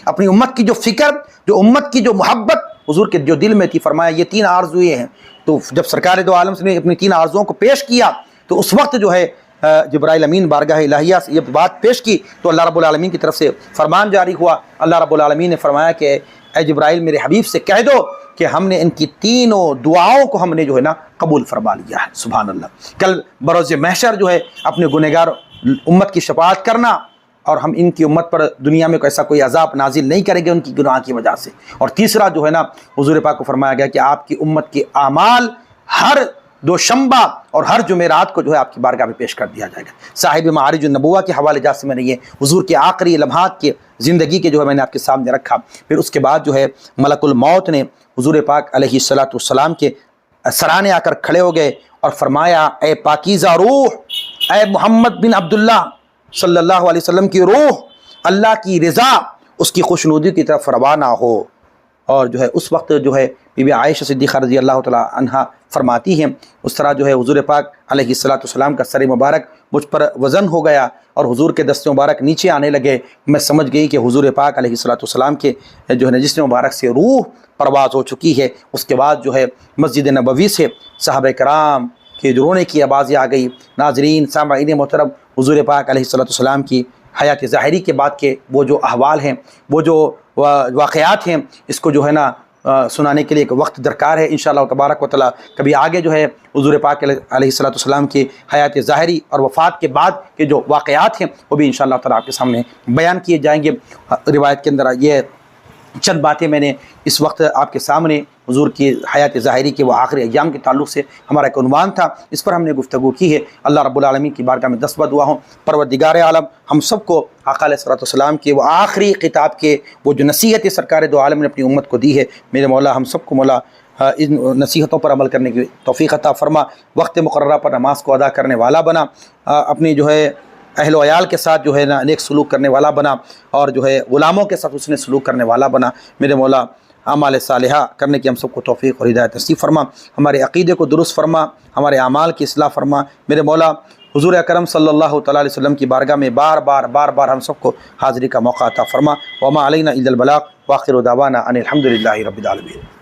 اپنی امت کی جو فکر، جو امت کی جو محبت حضور کے جو دل میں تھی، فرمایا یہ 3 آرزویں ہیں۔ تو جب سرکار دو عالم نے اپنی 3 آرزوؤں کو پیش کیا تو اس وقت جو ہے جبرائیل امین بارگاہ الہیہ سے یہ بات پیش کی تو اللہ رب العالمین کی طرف سے فرمان جاری ہوا۔ اللہ رب العالمین نے فرمایا کہ اے جبرائیل میرے حبیب سے کہہ دو کہ ہم نے ان کی تینوں دعاؤں کو ہم نے جو ہے نا قبول فرما لیا ہے۔ سبحان اللہ۔ کل بروز محشر جو ہے اپنے گنہگار امت کی شفاعت کرنا، اور ہم ان کی امت پر دنیا میں ایسا کوئی عذاب نازل نہیں کریں گے ان کی گناہ کی وجہ سے۔ اور تیسرا جو ہے نا حضور پاک کو فرمایا گیا کہ آپ کی امت کے اعمال ہر دوشنبہ اور ہر جمعرات کو جو ہے آپ کی بارگاہ میں پیش کر دیا جائے گا۔ صاحب معارج النبوہ کے حوالے جات سے میں نے یہ حضور کے آخری لمحات کے زندگی کے جو ہے میں نے آپ کے سامنے رکھا۔ پھر اس کے بعد جو ہے ملک الموت نے حضور پاک علیہ السلام کے سرانے آ کر کھڑے ہو گئے اور فرمایا اے پاکیزہ روح، اے محمد بن عبداللہ صلی اللہ علیہ وسلم کی روح، اللہ کی رضا اس کی خوشنودی کی طرف روانہ ہو۔ اور جو ہے اس وقت جو ہے بی بی عائشہ صدیقہ رضی اللہ تعالی عنہا فرماتی ہیں اس طرح جو ہے حضور پاک علیہ السلام کا سر مبارک مجھ پر وزن ہو گیا اور حضور کے دست مبارک نیچے آنے لگے۔ میں سمجھ گئی کہ حضور پاک علیہ السلام کے جو ہے جسم مبارک سے روح پرواز ہو چکی ہے۔ اس کے بعد جو ہے مسجد نبوی سے صحابہ کرام کے جو رونے کی آوازیں آ گئی۔ ناظرین سامعین محترم، حضور پاک علیہ السلام کی حیات ظاہری کے بعد کے وہ جو احوال ہیں، وہ جو واقعات ہیں، اس کو جو ہے نا سنانے کے لیے ایک وقت درکار ہے۔ انشاءاللہ تبارک و تعالیٰ کبھی آگے جو ہے حضور پاک علیہ السلام کی حیات ظاہری اور وفات کے بعد کے جو واقعات ہیں وہ بھی انشاءاللہ تعالیٰ آپ کے سامنے بیان کیے جائیں گے۔ روایت کے اندر یہ چند باتیں میں نے اس وقت آپ کے سامنے حضور کی حیات ظاہری کے وہ آخری ایام کے تعلق سے ہمارا ایک عنوان تھا، اس پر ہم نے گفتگو کی ہے۔ اللہ رب العالمین کی بارگاہ میں دستبہ دعا ہوں پروردگار عالم ہم سب کو آقا علیہ السلام کے وہ آخری خطاب کے وہ جو نصیحت سرکار دو عالم نے اپنی امت کو دی ہے، میرے مولا ہم سب کو مولا ان نصیحتوں پر عمل کرنے کی توفیق عطا فرما، وقت مقررہ پر نماز کو ادا کرنے والا بنا، اپنی جو ہے اہل و عیال کے ساتھ جو ہے نا نیک سلوک کرنے والا بنا، اور جو ہے غلاموں کے ساتھ اس نے سلوک کرنے والا بنا۔ میرے مولا اعمال صالحہ کرنے کی ہم سب کو توفیق اور ہدایت نصیب فرما، ہمارے عقیدے کو درست فرما، ہمارے اعمال کی اصلاح فرما۔ میرے مولا حضور اکرم صلی اللہ تعالیٰ علیہ وسلم کی بارگاہ میں بار بار ہم سب کو حاضری کا موقع عطا فرما۔ وما علینا الا البلاغ، وآخر دعوانا ان الحمد للہ رب العالمین۔